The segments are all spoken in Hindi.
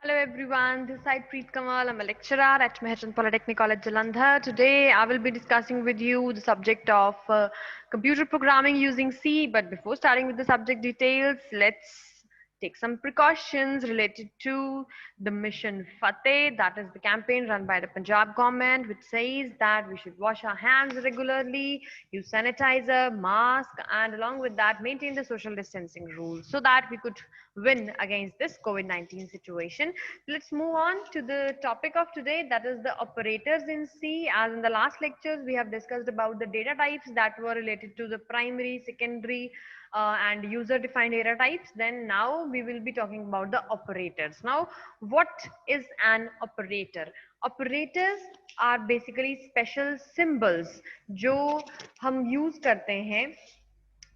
Hello everyone, this is Preet Kamal. I'm a lecturer at Mehran Polytechnic College Jalandhar. Today I will be discussing with you the subject of computer programming using C. But before starting with the subject details, let's take some precautions related to the Mission Fateh. That is the campaign run by the Punjab government, which says that we should wash our hands regularly, use sanitizer, mask, and along with that, maintain the social distancing rules so that we could win against this COVID-19 situation. Let's move on to the topic of today, that is the operators in C. As in the last lectures, we have discussed about the data types that were related to the primary, secondary, and user defined data types. Then now we will be talking about the operators. Now, what is an operator? Operators are basically special symbols जो हम यूज करते हैं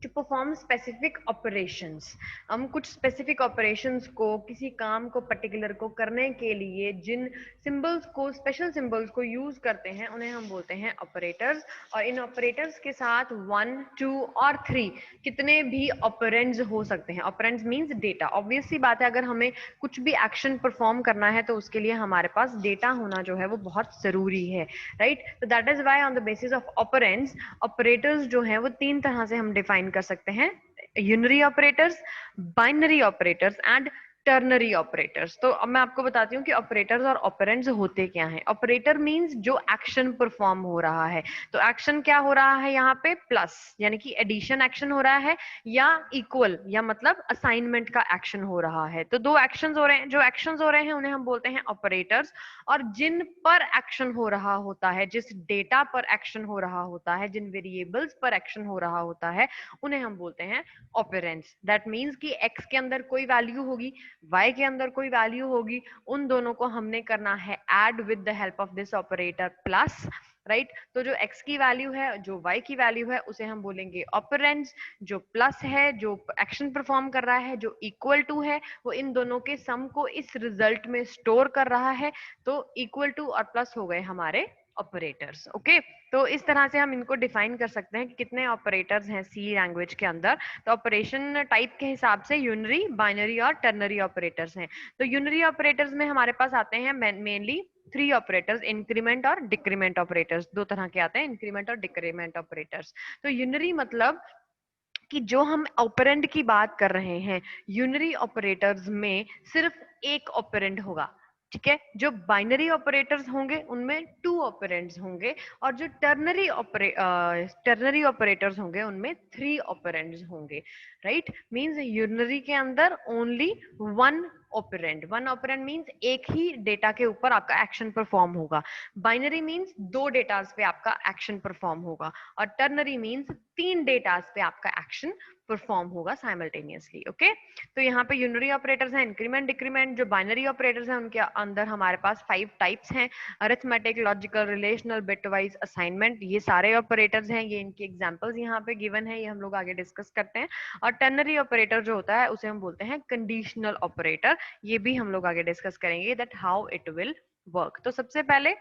टू परफॉर्म स्पेसिफिक ऑपरेशंस। हम कुछ स्पेसिफिक ऑपरेशंस को, किसी काम को पर्टिकुलर को करने के लिए जिन सिंबल्स को, स्पेशल सिंबल्स को यूज करते हैं, उन्हें हम बोलते हैं ऑपरेटर्स। और इन ऑपरेटर्स के साथ 1, 2 और 3 कितने भी ऑपरेंड्स हो सकते हैं। Operands means data. ऑब्वियस सी बात है, अगर हमें कुछ भी एक्शन परफॉर्म करना है तो उसके लिए हमारे पास डेटा होना जो है वो बहुत जरूरी है, राइट। तो that is why on the basis of operands, operators जो है वो 3 तरह से हम डिफाइन कर सकते हैं: unary operators, binary operators and ternary operators. तो अब मैं आपको बताती हूँ कि ऑपरेटर्स और ऑपरेंड्स होते क्या हैं। ऑपरेटर मींस जो एक्शन परफॉर्म हो रहा है। तो एक्शन क्या हो रहा है यहाँ पे? प्लस, यानी कि एडिशन एक्शन हो रहा है, या इक्वल, या मतलब असाइनमेंट का एक्शन हो रहा है। तो दो एक्शंस हो रहे हैं, जो एक्शंस हो रहे हैं उन्हें हम बोलते हैं ऑपरेटर्स। और जिन पर एक्शन हो रहा होता है, जिस डेटा पर एक्शन हो रहा होता है, जिन वेरिएबल्स पर एक्शन हो रहा होता है, उन्हें हम बोलते हैं ऑपरेंड्स। दैट मींस कि x के अंदर कोई वैल्यू होगी, y के अंदर कोई वैल्यू होगी, उन दोनों को हमने करना है add with the help of this operator plus, right. तो जो x की वैल्यू है, जो y की वैल्यू है, उसे हम बोलेंगे ऑपरेंड्स। जो प्लस है, जो एक्शन परफॉर्म कर रहा है, जो इक्वल टू है, वो इन दोनों के सम को इस रिजल्ट में स्टोर कर रहा है। तो इक्वल टू और प्लस हो गए हमारे ऑपरेटर्स। ओके, तो इस तरह से हम इनको डिफाइन कर सकते हैं कि कितने ऑपरेटर्स हैं सी लैंग्वेज के अंदर। तो ऑपरेशन टाइप के हिसाब से यूनरी, बाइनरी और टर्नरी ऑपरेटर्स हैं। तो यूनरी ऑपरेटर्स में हमारे पास आते हैं मेनली 3 ऑपरेटर्स: इंक्रीमेंट और डिक्रीमेंट ऑपरेटर्स। दो तरह के आते हैं, इंक्रीमेंट और डिक्रीमेंट ऑपरेटर्स। तो यूनरी मतलब कि जो हम ऑपरेंड की बात कर रहे हैं, यूनरी ऑपरेटर्स में सिर्फ एक ऑपरेंड होगा, ठीक है। जो बाइनरी ऑपरेटर्स होंगे उनमें 2 ऑपरेंड्स होंगे, और जो टर्नरी ऑपरेटर्स होंगे उनमें 3 ऑपरेंड्स होंगे, राइट। मींस यूनरी के अंदर ओनली 1 ऑपरेंड। 1 ऑपरेंड मींस एक ही डेटा के ऊपर आपका एक्शन परफॉर्म होगा। बाइनरी मींस 2 डेटास पे आपका एक्शन परफॉर्म होगा, और टर्नरी मींस 3 डेटास पे आपका एक्शन परफॉर्म होगा साइमल्टेनियसली। ओके, तो यहाँ पे यूनरी ऑपरेटर्स हैं इंक्रीमेंट, डिक्रीमेंट। जो बाइनरी ऑपरेटर्स हैं उनके अंदर हमारे पास 5 टाइप्स हैं: arithmetic, logical, relational, bitwise, assignment. ये सारे ऑपरेटर्स हैं, ये इनकी एग्जांपल्स यहाँ पे गिवन है, ये हम लोग आगे डिस्कस करते हैं। और टर्नरी ऑपरेटर जो होता है उसे हम बोलते हैं कंडीशनल ऑपरेटर। ये भी हम लोग आगे डिस्कस करेंगे that how it will work. तो सबसे पहले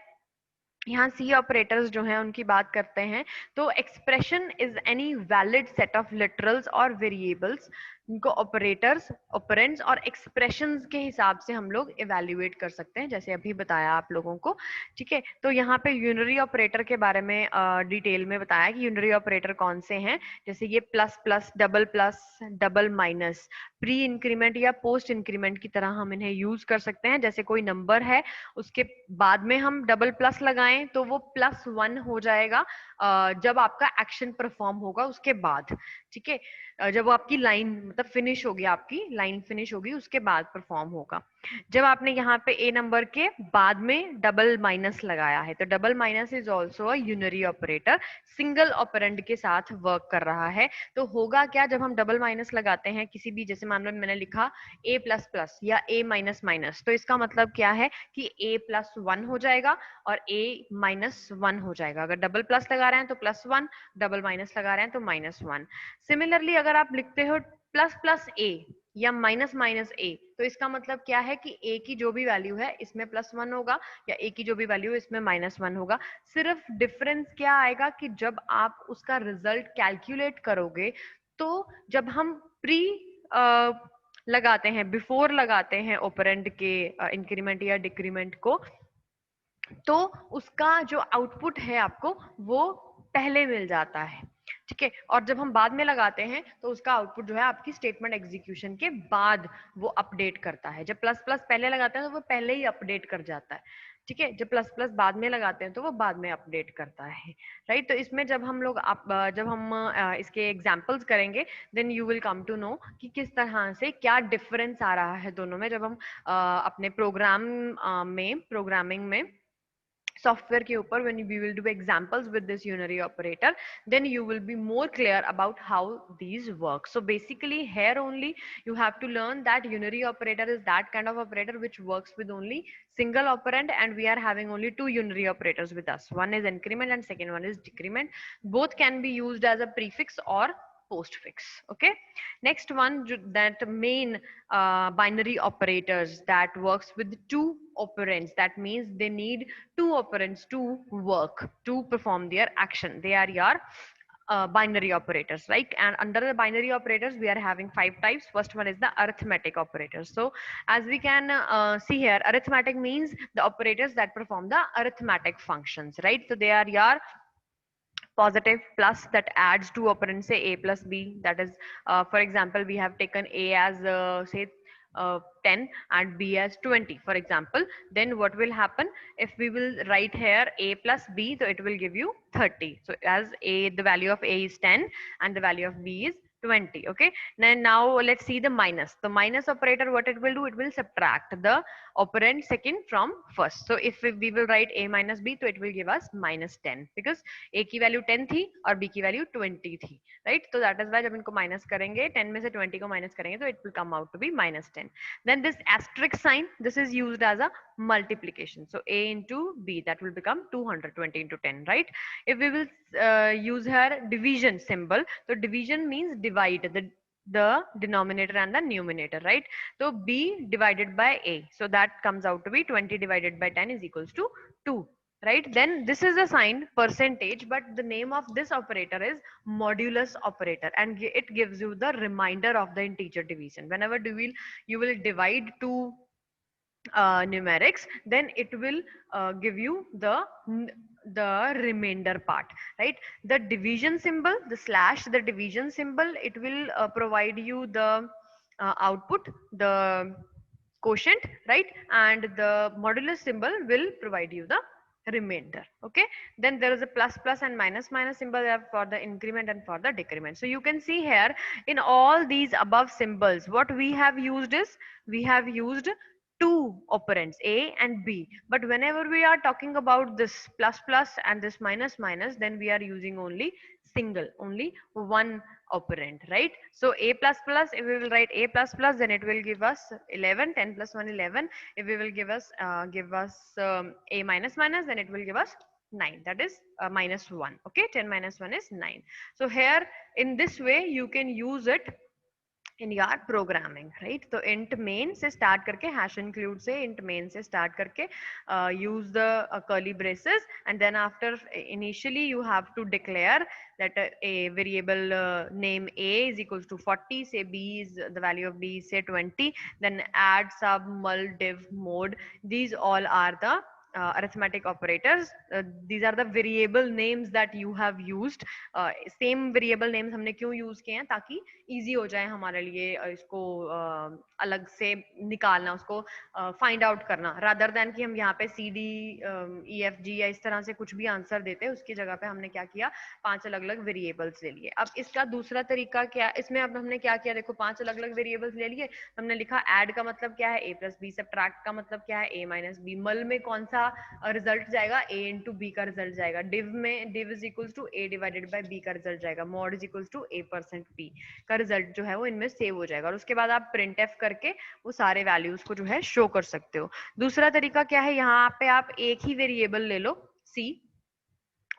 यहाँ सी ऑपरेटर्स जो हैं उनकी बात करते हैं। तो expression is any valid set of literals और वेरिएबल्स, इनको ऑपरेटर्स, ऑपरेंड्स और एक्सप्रेशंस के हिसाब से हम लोग इवेल्युएट कर सकते हैं, जैसे अभी बताया आप लोगों को, ठीक है। तो यहाँ पे यूनरी ऑपरेटर के बारे में डिटेल में बताया कि यूनरी ऑपरेटर कौन से हैं। जैसे ये plus plus, double minus, pre increment या पोस्ट इंक्रीमेंट की तरह हम इन्हें यूज कर सकते हैं। जैसे कोई नंबर है, उसके बाद में हम डबल प्लस लगाएं तो वो +1 हो जाएगा जब आपका एक्शन परफॉर्म होगा उसके बाद, ठीक है। जब आपकी लाइन मतलब फिनिश होगी, आपकी लाइन फिनिश होगी उसके बाद परफॉर्म होगा। जब आपने यहाँ पे ए नंबर के बाद में डबल माइनस लगाया है, तो double minus is also a unary operator, single operand के साथ वर्क कर रहा है। तो होगा क्या, जब हम डबल माइनस लगाते हैं किसी भी, जैसे मान लो मैंने लिखा ए प्लस प्लस या ए माइनस माइनस, तो इसका मतलब क्या है कि ए +1 हो जाएगा और ए -1 हो जाएगा। अगर डबल प्लस लगा रहे हैं तो +1, डबल माइनस लगा रहे हैं तो -1। सिमिलरली अगर आप लिखते हो प्लस प्लस ए या माइनस माइनस ए, तो इसका मतलब क्या है कि ए की जो भी वैल्यू है इसमें +1 होगा, या ए की जो भी वैल्यू है इसमें -1 होगा। सिर्फ डिफरेंस क्या आएगा कि जब आप उसका रिजल्ट कैलकुलेट करोगे, तो जब हम प्री लगाते हैं, बिफोर लगाते हैं ऑपरेंड के इंक्रीमेंट या डिक्रीमेंट को, तो उसका जो आउटपुट है आपको वो पहले मिल जाता है, ठीक है। और जब हम बाद में लगाते हैं तो उसका आउटपुट जो है आपकी स्टेटमेंट एग्जीक्यूशन के बाद वो अपडेट करता है। जब प्लस प्लस पहले लगाते हैं तो वो पहले ही अपडेट कर जाता है, ठीक है। जब प्लस प्लस बाद में लगाते हैं तो वो बाद में अपडेट करता है, राइट। तो इसमें जब हम लोग जब हम इसके एग्जांपल्स करेंगे, then you will come to know कि किस तरह से क्या डिफरेंस आ रहा है दोनों में। जब हम अपने प्रोग्रामिंग में software के ऊपर when we will do examples with this unary operator, then you will be more clear about how these work. So basically here only you have to learn that unary operator is that kind of operator which works with only single operand, and we are having only two unary operators with us. One is increment and second one is decrement. Both can be used as a prefix or postfix. Okay, next one, that main binary operators that works with two operands. That means they need two operands to work, to perform their action. They are your binary operators, right? And under the binary operators we are having 5 types. First one is the arithmetic operators. So as we can see here, arithmetic means the operators that perform the arithmetic functions, right? So they are your positive plus that adds two operands, say a plus b. That is, for example, we have taken a as say 10 and b as 20, for example. Then what will happen if we will write here a plus b, so it will give you 30. So as a, the value of a is 10 and the value of b is 20. Okay, now let's see the minus. The minus operator, what it will do, it will subtract the operand second from first. So if we will write a minus b, so it will give us minus 10, because a की वैल्यू 10 थी और b की वैल्यू 20 थी, राइट। तो दैट इज व्हाई जब इनको माइनस करेंगे, 10 में से 20 को माइनस करेंगे, तो it will come out to be minus 10. Then this asterisk sign, this is used as a multiplication. So a into b, that will become 220 into 10, right? If we will use here division symbol, so division means divide the denominator and the numerator, right? So b divided by a, so that comes out to be 20 divided by 10 is equals to 2, right? Then this is a sign percentage, but the name of this operator is modulus operator, and it gives you the remainder of the integer division. Whenever you will divide two numerics, then it will give you the remainder part, right? The division symbol, the slash, the division symbol, it will provide you the output, the quotient, right? And the modulus symbol will provide you the remainder. Okay, then there is a plus plus and minus minus symbol for the increment and for the decrement. So you can see here in all these above symbols, what we have used is, we have used two operands a and b, but whenever we are talking about this plus plus and this minus minus, then we are using only only one operand, right? So a plus plus, if we will write a plus plus, then it will give us 11, 10 plus 1 11. If we will give us a minus minus, then it will give us 9, that is minus 1. Okay, 10 minus 1 is 9. So here in this way you can use it in your programming, right? So int main से start करके hash include से int main से start करके use the curly braces, and then after initially you have to declare that a variable name a is equals to 40, say b is the value of b is say 20, then add sub mul div mode. These all are the arithmetic operators. These are the variable names that you have used. Same variable names हमने क्यों use किए हैं, ताकि easy हो जाए हमारे लिए इसको अलग से निकालना, उसको फाइंड आउट करना, रादर देन कि हम यहाँ पे C D E F G या इस तरह से कुछ भी आंसर देते हैं, उसकी जगह पे हमने क्या किया, 5 अलग अलग वेरिएबल्स ले लिए। अब इसका दूसरा तरीका क्या, इसमें अब हमने क्या किया, देखो 5 अलग अलग वेरिएबल्स ले लिए, हमने लिखा ऐड का मतलब क्या है a प्लस बी, सब्ट्रैक्ट का मतलब क्या है a माइनस बी, मल में कौन सा रिजल्ट जाएगा, a इंटू बी का रिजल्ट जाएगा, डिव में div is equals to a divided by b का रिजल्ट जाएगा, mod is equals to a% b का रिजल्ट जो है वो इनमें सेव हो जाएगा, और उसके बाद आप प्रिंट एफ करके वो सारे वैल्यूज को जो है शो कर सकते हो। दूसरा तरीका क्या है, यहाँ पे आप एक ही वेरिएबल ले लो c,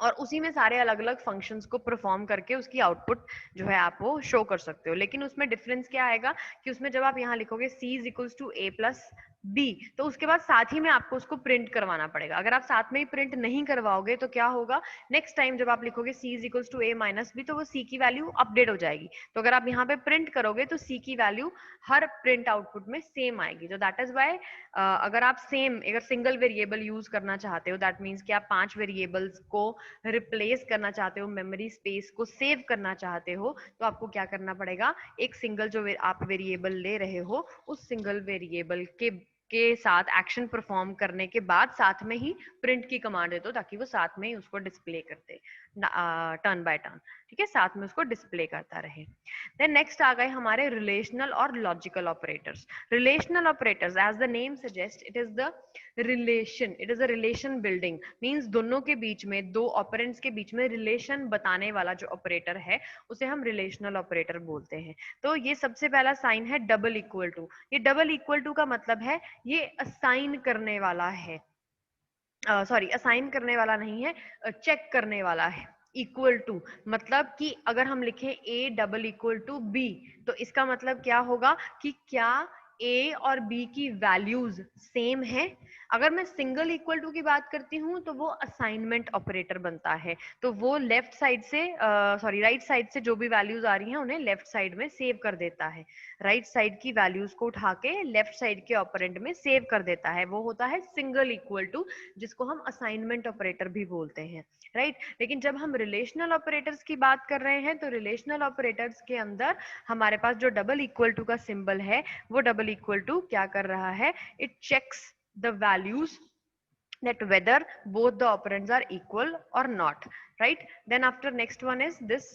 और उसी में सारे अलग अलग फंक्शंस को परफॉर्म करके उसकी आउटपुट जो है आप वो शो कर सकते हो। लेकिन उसमें डिफरेंस क्या आएगा कि उसमें जब आप यहाँ लिखोगे c is equals to a plus B, तो उसके बाद साथ ही में आपको उसको प्रिंट करवाना पड़ेगा। अगर आप साथ में ही प्रिंट नहीं करवाओगे तो क्या होगा, नेक्स्ट टाइम जब आप लिखोगे c is equals to a minus B, तो वो c की वैल्यू अपडेट हो जाएगी। तो अगर आप यहाँ पे प्रिंट करोगे तो c की वैल्यू हर प्रिंट आउटपुट में सेम आएगी। तो दैट इज वाई अगर आप सेम अगर सिंगल वेरिएबल यूज करना चाहते हो, दैट मीन्स कि आप 5 वेरिएबल्स को रिप्लेस करना चाहते हो, मेमोरी स्पेस को सेव करना चाहते हो, तो आपको क्या करना पड़ेगा, एक सिंगल जो आप वेरिएबल ले रहे हो उस सिंगल वेरिएबल के साथ एक्शन परफॉर्म करने के बाद साथ में ही प्रिंट की कमांड दे दो, ताकि वो साथ में ही उसको डिस्प्ले करते टर्न बाय टर्न, ठीक है, साथ में उसको डिस्प्ले करता रहे। देन नेक्स्ट आ गए हमारे रिलेशनल और logical operators. Relational operators, as the name suggest, it is the relation, it is a relation building, means दोनों के बीच में, दो ऑपरेंड्स के बीच में रिलेशन बताने वाला जो ऑपरेटर है उसे हम रिलेशनल ऑपरेटर बोलते हैं। तो ये सबसे पहला साइन है डबल इक्वल टू। ये डबल इक्वल टू का मतलब है ये असाइन करने वाला है, सॉरी असाइन करने वाला नहीं है, चेक करने वाला है। इक्वल टू मतलब कि अगर हम लिखें a double equal to b, तो इसका मतलब क्या होगा कि क्या a और b की वैल्यूज सेम है। अगर मैं सिंगल इक्वल टू की बात करती हूँ तो वो असाइनमेंट ऑपरेटर बनता है, तो वो लेफ्ट साइड से सॉरी राइट साइड से जो भी वैल्यूज आ रही हैं उन्हें लेफ्ट साइड में सेव कर देता है। राइट साइड की वैल्यूज को उठा के लेफ्ट साइड के ऑपरेंड में सेव कर देता है, वो होता है सिंगल इक्वल टू, जिसको हम असाइनमेंट ऑपरेटर भी बोलते हैं, राइट। लेकिन जब हम रिलेशनल ऑपरेटर्स की बात कर रहे हैं तो रिलेशनल ऑपरेटर्स के अंदर हमारे पास जो डबल इक्वल टू का सिंबल है, वो डबल इक्वल टू क्या कर रहा है, it checks the values that whether both the operands are equal or not, right? Then after next one is this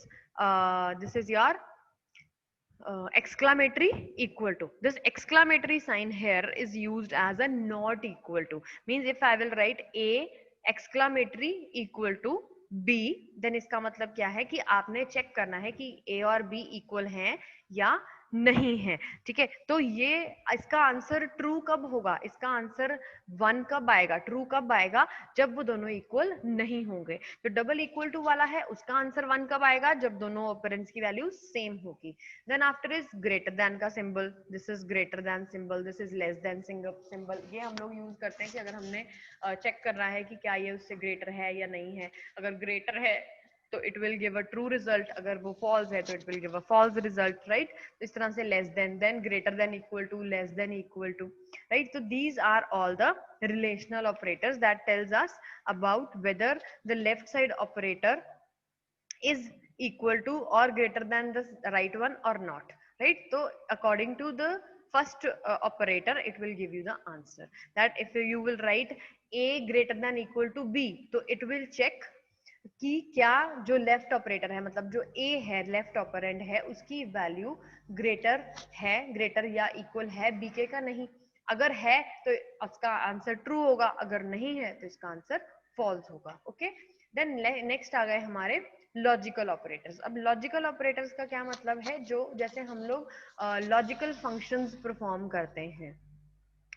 is your exclamatory equal to. This exclamatory sign here is used as a not equal to, means if I will write a exclamatory equal to b, then इसका मतलब क्या है कि आपने चेक करना है कि a और b इक्वल हैं या नहीं है, ठीक है। तो ये इसका आंसर ट्रू कब होगा, इसका आंसर 1 कब आएगा, ट्रू कब आएगा, जब वो दोनों इक्वल नहीं होंगे। तो डबल इक्वल टू वाला है उसका आंसर 1 कब आएगा, जब दोनों ऑपरेंड्स की वैल्यू सेम होगी। Then after is greater than का symbol, this is greater than symbol, this is less than symbol. ये हम लोग यूज करते हैं कि अगर हमने चेक करना है कि क्या ये उससे ग्रेटर है या नहीं है। अगर ग्रेटर है तो it will give a true result, अगर वो फॉल्स है तो it will give a false result, right. इस तरह से less than greater than equal to, less than equal to, right? So these are all the relational operators that tells us about whether the left side operator is equal to or greater than the right one or not, right? So according to the first operator, it will give you the answer that if you will write a greater than equal to b, तो it will check कि क्या जो लेफ्ट ऑपरेटर है, मतलब जो ए है लेफ्ट ऑपरेंड है, उसकी वैल्यू ग्रेटर है, ग्रेटर या इक्वल है बी के का नहीं। अगर है तो उसका आंसर ट्रू होगा, अगर नहीं है तो इसका आंसर फॉल्स होगा। ओके, देन नेक्स्ट आ गए हमारे लॉजिकल ऑपरेटर्स। अब लॉजिकल ऑपरेटर्स का क्या मतलब है, जो जैसे हम लोग लॉजिकल फंक्शंस परफॉर्म करते हैं,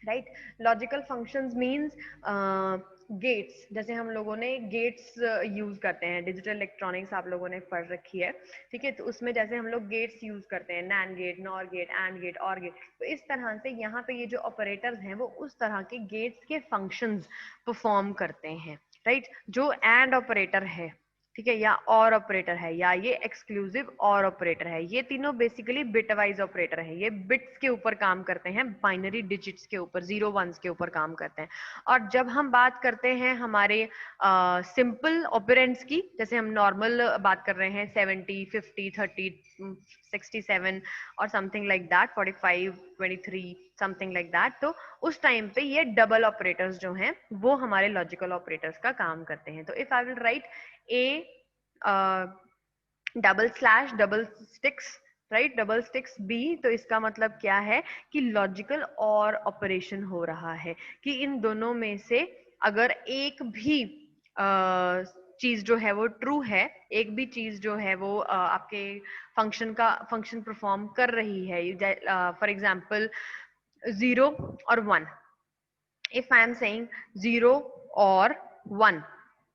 right. Logical functions means gates, जैसे हम लोगों ने गेट्स यूज करते हैं, डिजिटल इलेक्ट्रॉनिक्स आप लोगों ने पढ़ रखी है, ठीक है। तो उसमें जैसे हम लोग गेट्स यूज करते हैं, NAND gate, NOR gate, AND gate, OR gate, तो इस तरह से यहाँ पे ये जो ऑपरेटर्स हैं वो उस तरह के गेट्स के फंक्शंस परफॉर्म करते हैं, राइट। जो एंड ऑपरेटर है, ठीक है, या और ऑपरेटर है, या ये एक्सक्लूसिव और ऑपरेटर है, ये तीनों बेसिकली बिट वाइज ऑपरेटर है। ये बिट्स के ऊपर काम करते हैं, बाइनरी डिजिट्स के ऊपर, 0 1s के ऊपर काम करते हैं। और जब हम बात करते हैं हमारे सिंपल ऑपरेंड्स की, जैसे हम नॉर्मल बात कर रहे हैं 70 50 30 67 और something like that, 45 23 something like that, तो उस टाइम पे ये डबल ऑपरेटर्स जो हैं वो हमारे लॉजिकल ऑपरेटर्स का काम करते हैं। तो if I will write a double slash double sticks, right, double sticks b, तो इसका मतलब क्या है कि लॉजिकल और ऑपरेशन हो रहा है कि इन दोनों में से अगर एक भी चीज जो है वो ट्रू है, एक भी चीज जो है वो आपके फंक्शन परफॉर्म कर रही है, फॉर एग्जाम्पल 0 और 1, इफ आई एम सेइंग 0 और 1,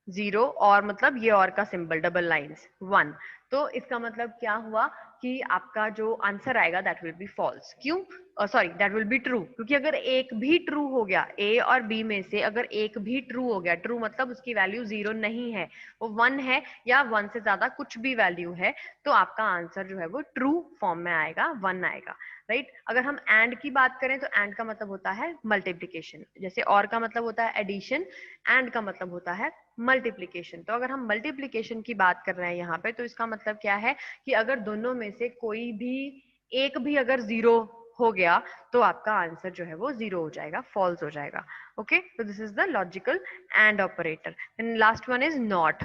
0 और मतलब ये और का सिंबल डबल लाइंस 1, तो इसका मतलब क्या हुआ कि आपका जो आंसर आएगा दैट विल बी फॉल्स। क्यों? Sorry, that will be true, क्योंकि अगर एक भी ट्रू हो गया, ए और बी में से अगर एक भी ट्रू हो गया, ट्रू मतलब उसकी वैल्यू 0 नहीं है, वो 1 है या 1 से ज्यादा कुछ भी वैल्यू है, तो आपका आंसर जो है वो ट्रू फॉर्म में आएगा, 1 आएगा, राइट। अगर हम एंड की बात करें तो एंड का मतलब होता है मल्टीप्लीकेशन, जैसे और का मतलब होता है एडिशन, एंड का मतलब होता है मल्टीप्लीकेशन। तो अगर हम मल्टीप्लीकेशन की बात कर रहे हैं यहाँ पे, तो इसका मतलब क्या है कि अगर दोनों में से कोई भी एक भी अगर 0 हो गया तो आपका आंसर जो है वो 0 हो जाएगा, फॉल्स हो जाएगा। ओके, तो this is the logical and operator. And last one is not,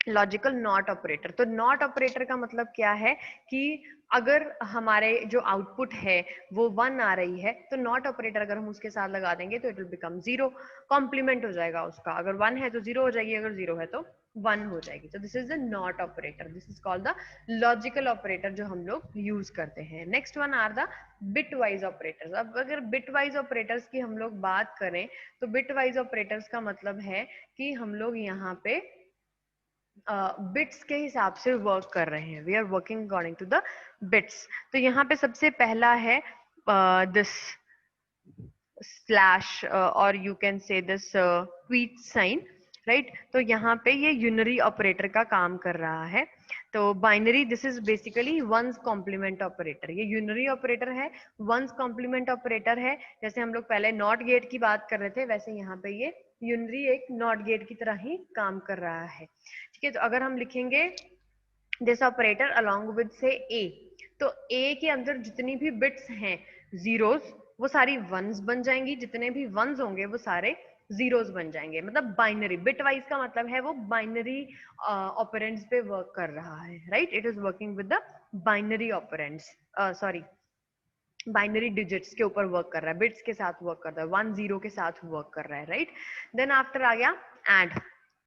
logical not operator. तो नॉट ऑपरेटर का मतलब क्या है कि अगर हमारे जो आउटपुट है वो 1 आ रही है, तो नॉट ऑपरेटर अगर हम उसके साथ लगा देंगे तो इट विल बिकम 0, कॉम्प्लीमेंट हो जाएगा उसका। अगर 1 है तो 0 हो जाएगी, अगर 0 है तो 1 हो जाएगी। तो this is the NOT operator, this is called the logical operator जो हम लोग यूज करते हैं। Next one are the bitwise operators. अब अगर बिट वाइज ऑपरेटर्स की हम लोग बात करें तो बिट वाइज ऑपरेटर्स का मतलब है कि हम लोग यहाँ पे बिट्स के हिसाब से वर्क कर रहे हैं, we are working according to the bits. तो यहाँ पे सबसे पहला है दिस स्लैश और you can say this tweet sign, right. तो यहाँ पे ये यूनरी ऑपरेटर का काम कर रहा है। तो binary, this is basically one's complement operator, ये यूनरी ऑपरेटर है, वंस कॉम्प्लीमेंट ऑपरेटर है। जैसे हम लोग पहले नॉट गेट की बात कर रहे थे, वैसे यहाँ पे ये यूनरी एक नॉट गेट की तरह ही काम कर रहा है, ठीक है। तो अगर हम लिखेंगे दिस ऑपरेटर अलोंग विद से ए, तो ए के अंदर जितनी भी बिट्स हैं जीरोस, वो सारी वंस बन जाएंगी, जितने भी वंस होंगे वो सारे जीरोस बन जाएंगे। मतलब बाइनरी, बिट वाइज का मतलब है वो बाइनरी ऑपरेंड्स पे वर्क कर रहा है, right. It is working with the binary operands, sorry binary digits के ऊपर वर्क कर रहा है, बिट्स के साथ वर्क कर रहा है, 1 0 के साथ वर्क कर रहा है, राइट। देन आफ्टर आ गया एंड।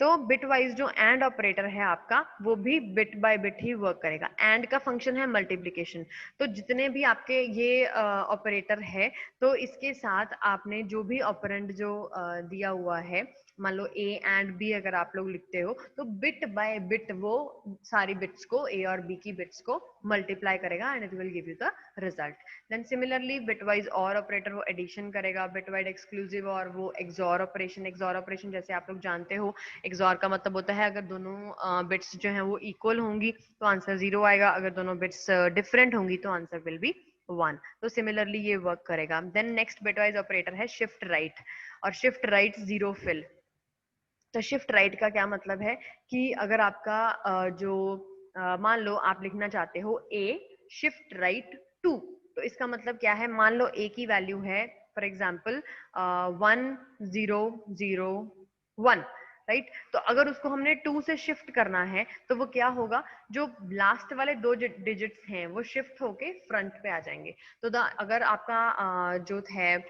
तो बिट वाइज जो एंड ऑपरेटर है आपका, वो भी bit by bit he work करेगा। एंड का फंक्शन है मल्टीप्लीकेशन, तो जितने भी आपके ये ऑपरेटर है, तो इसके साथ आपने जो भी ऑपरेंड जो दिया हुआ है, मान लो ए एंड बी अगर आप लोग लिखते हो, तो बिट बाय बिट वो सारी बिट्स को, ए और बी की बिट्स को मल्टीप्लाई करेगा and it will give you the result. Then similarly bitwise OR operator वो एडिशन करेगा, बिटवाइज एक्सक्लूसिव और वो एक्सॉर ऑपरेशन। एक्सॉर ऑपरेशन जैसे आप लोग जानते हो, एक्सॉर का मतलब होता है अगर दोनों बिट्स जो हैं वो इक्वल होंगी तो आंसर 0 आएगा, अगर दोनों बिट्स डिफरेंट होंगी तो आंसर विल बी 1। तो सिमिलरली ये वर्क करेगा। देन नेक्स्ट बिटवाइज ऑपरेटर है शिफ्ट राइट, और शिफ्ट राइट जीरो फिल। तो शिफ्ट राइट का क्या मतलब है कि अगर आपका जो मान लो आप लिखना चाहते हो ए शिफ्ट राइट 2, तो इसका मतलब क्या है, मान लो ए की वैल्यू है फॉर एग्जाम्पल 1001, राइट। तो अगर उसको हमने 2 से शिफ्ट करना है तो वो क्या होगा, जो लास्ट वाले 2 डिजिट्स हैं वो शिफ्ट होके फ्रंट पे आ जाएंगे। तो अगर आपका जो है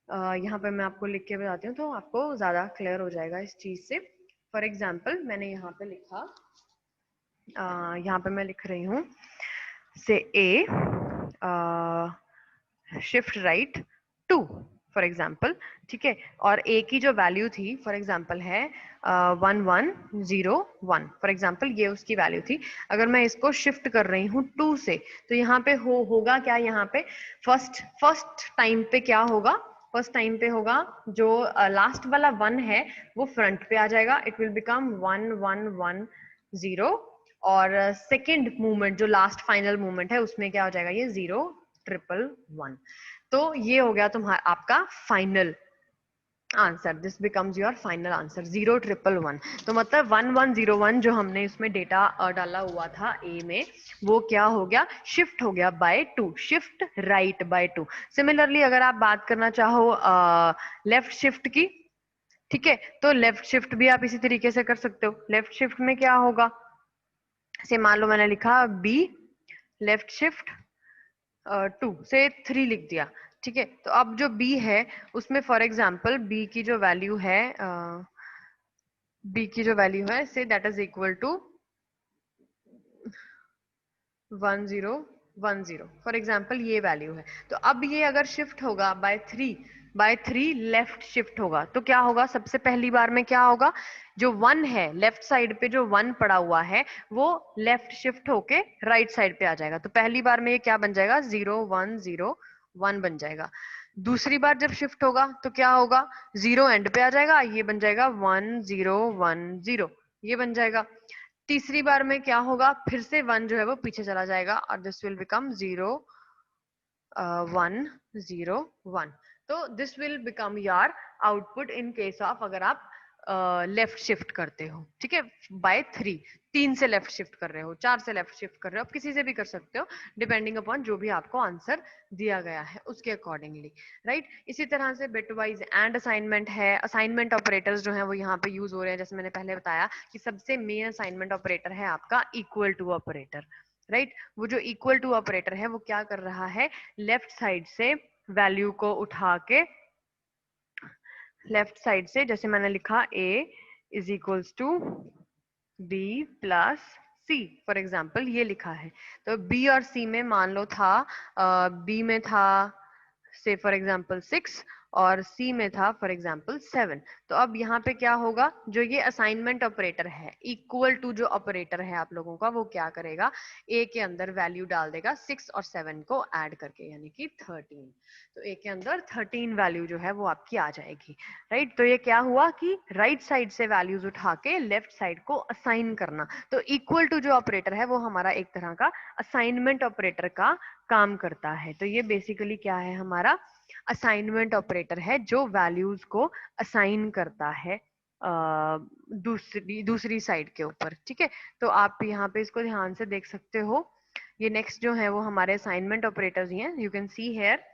यहाँ पे मैं आपको लिख के बताती हूँ तो आपको ज्यादा क्लियर हो जाएगा इस चीज से। फॉर एग्जाम्पल मैंने यहाँ पे लिखा, यहाँ पे मैं लिख रही हूँ से ए शिफ्ट राइट 2 फॉर एग्जाम्पल, ठीक है। और ए की जो वैल्यू थी फॉर एग्जाम्पल है 1101 फॉर एग्जाम्पल, ये उसकी वैल्यू थी। अगर मैं इसको शिफ्ट कर रही हूँ 2 से, तो यहाँ पे होगा क्या, यहाँ पे फर्स्ट टाइम पे क्या होगा, फर्स्ट टाइम पे होगा जो लास्ट वाला 1 है वो फ्रंट पे आ जाएगा, इट विल बिकम 1110। और सेकेंड मूवमेंट जो लास्ट फाइनल मूवमेंट है उसमें क्या हो जाएगा, ये 0111। तो ये हो गया तुम्हारा आपका final answer, this becomes your final answer 0111। तो मतलब 1101 जो हमने इसमें डेटा डाला हुआ था ए में, वो क्या हो गया, शिफ्ट हो गया by 2, shift right by 2। Similarly अगर आप बात करना चाहो लेफ्ट शिफ्ट की, ठीक है, तो लेफ्ट शिफ्ट भी आप इसी तरीके से कर सकते हो। लेफ्ट शिफ्ट में क्या होगा, से मान लो मैंने लिखा बी लेफ्ट शिफ्ट 2 से 3 लिख दिया, ठीक है। तो अब जो बी है उसमें फॉर एग्जाम्पल बी की जो वैल्यू है say that is equal to 10 10 for example ये वैल्यू है। तो अब ये अगर शिफ्ट होगा बाय थ्री लेफ्ट शिफ्ट होगा तो क्या होगा, सबसे पहली बार में क्या होगा, जो 1 है लेफ्ट साइड पे जो 1 पड़ा हुआ है वो लेफ्ट शिफ्ट होके राइट साइड पे आ जाएगा। तो पहली बार में ये क्या बन जाएगा, 0 1 0 1 बन जाएगा। दूसरी बार जब शिफ्ट होगा तो क्या होगा, 0 एंड पे आ जाएगा, ये बन जाएगा 1 0 1 0, ये बन जाएगा। तीसरी बार में क्या होगा, फिर से 1 जो है वो पीछे चला जाएगा और दिस विल बिकम 0 1 0 1। तो this will become your output in case of अगर आप लेफ्ट शिफ्ट करते हो, ठीक है, बाय 3, 3 से लेफ्ट शिफ्ट कर रहे हो, 4 से लेफ्ट शिफ्ट कर रहे हो, आप किसी से भी कर सकते हो डिपेंडिंग अपॉन जो भी आपको आंसर दिया गया है उसके अकॉर्डिंगली, राइट। इसी तरह से बिट वाइज एंड असाइनमेंट है, असाइनमेंट ऑपरेटर्स जो है वो यहाँ पे यूज हो रहे हैं। जैसे मैंने पहले बताया कि सबसे मेन असाइनमेंट ऑपरेटर है आपका इक्वल टू ऑपरेटर, राइट। वो जो इक्वल टू ऑपरेटर है वो क्या कर रहा है, लेफ्ट साइड से वैल्यू को उठा के, लेफ्ट साइड से जैसे मैंने लिखा a is equals to b plus c, for example ये लिखा है। तो b और c में मान लो था b में था से फॉर एग्जाम्पल 6 और c में था फॉर एग्जाम्पल 7। तो अब यहाँ पे क्या होगा, जो ये असाइनमेंट ऑपरेटर है इक्वल टू जो ऑपरेटर है आप लोगों का, वो क्या करेगा, a के अंदर वैल्यू डाल देगा 6 और 7 को ऐड करके, यानी कि 13। तो a के अंदर 13 वैल्यू जो है वो आपकी आ जाएगी, राइट। तो ये क्या हुआ कि राइट साइड से वैल्यूज उठा के लेफ्ट साइड को असाइन करना। तो इक्वल टू जो ऑपरेटर है वो हमारा एक तरह का असाइनमेंट ऑपरेटर का काम करता है। तो ये बेसिकली क्या है, हमारा असाइनमेंट ऑपरेटर है जो वैल्यूज को असाइन करता है दूसरी दूसरी साइड के ऊपर, ठीक है। तो आप यहाँ पे इसको ध्यान से देख सकते हो। ये नेक्स्ट जो है वो हमारे असाइनमेंट ऑपरेटर्स ही हैं, you can see here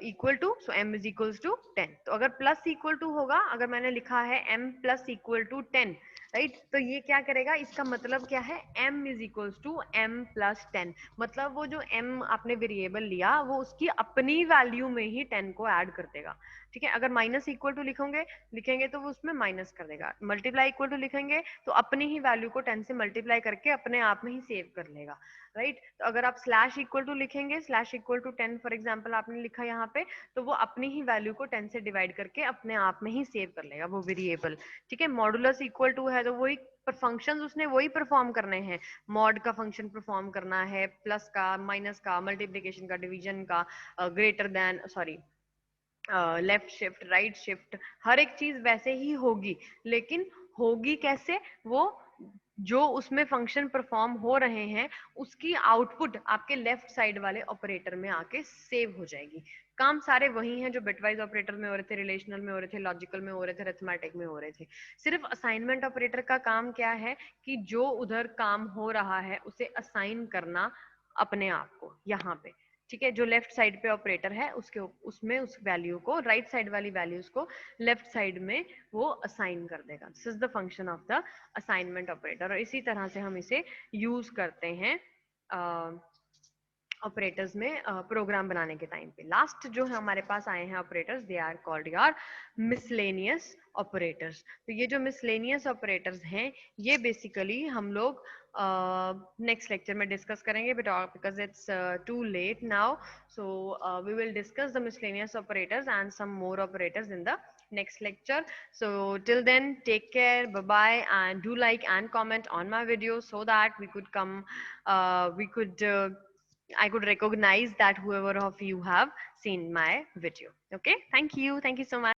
equal to, so m is equals to 10। तो अगर प्लस इक्वल टू होगा, अगर मैंने लिखा है m plus equal to 10, right, तो ये क्या करेगा, इसका मतलब क्या है, m is equals to m plus 10। मतलब वो जो m आपने वेरिएबल लिया वो उसकी अपनी वैल्यू में ही 10 को ऐड कर देगा, ठीक है। अगर माइनस इक्वल टू लिखेंगे तो वो उसमें माइनस कर देगा, मल्टीप्लाई इक्वल टू लिखेंगे तो अपनी ही वैल्यू को 10 से मल्टीप्लाई करके अपने आप में ही सेव कर लेगा, राइट। तो अगर आप स्लैश इक्वल टू लिखेंगे, slash equal to 10 for example आपने लिखा यहाँ पे, तो वो अपनी ही वैल्यू को 10 से डिवाइड करके अपने आप में ही सेव कर लेगा वो वेरिएबल, ठीक है। मॉडुलस इक्वल टू है तो वही पर फंक्शंस उसने वही परफॉर्म करने हैं, मॉड का फंक्शन परफॉर्म करना है, प्लस का, माइनस का, मल्टीप्लिकेशन का, डिवीजन का, greater than, sorry, left shift, right shift, हर एक चीज वैसे ही होगी। लेकिन होगी कैसे, वो जो उसमें फंक्शन परफॉर्म हो रहे हैं उसकी आउटपुट आपके लेफ्ट साइड वाले ऑपरेटर में आके सेव हो जाएगी। काम सारे वही हैं जो बिटवाइज ऑपरेटर में हो रहे थे, रिलेशनल में हो रहे थे, लॉजिकल में हो रहे थे, अरिथमेटिक में हो रहे थे। सिर्फ असाइनमेंट ऑपरेटर का काम क्या है कि जो उधर काम हो रहा है उसे असाइन करना अपने आप को यहाँ पे, ठीक है। जो लेफ्ट साइड पे ऑपरेटर है उसके उसमें उस वैल्यू को, राइट साइड वाली वैल्यूज को लेफ्ट साइड में वो असाइन कर देगा। This is the function of the assignment operator. और इसी तरह से हम इसे यूज करते हैं ऑपरेटर्स में प्रोग्राम बनाने के टाइम पे। लास्ट जो है हमारे पास आए हैं operators, they are called your miscellaneous operators. तो ये जो मिसलेनियस ऑपरेटर्स हैं ये बेसिकली हम लोग नेक्स्ट लेक्चर में डिस्कस करेंगे, but because it's too late now, so we will discuss the miscellaneous operators and some more operators in the next lecture. So till then, take care, bye bye, and do like and comment on my video so that I could recognize that whoever of you have seen my video. Okay, thank you so much.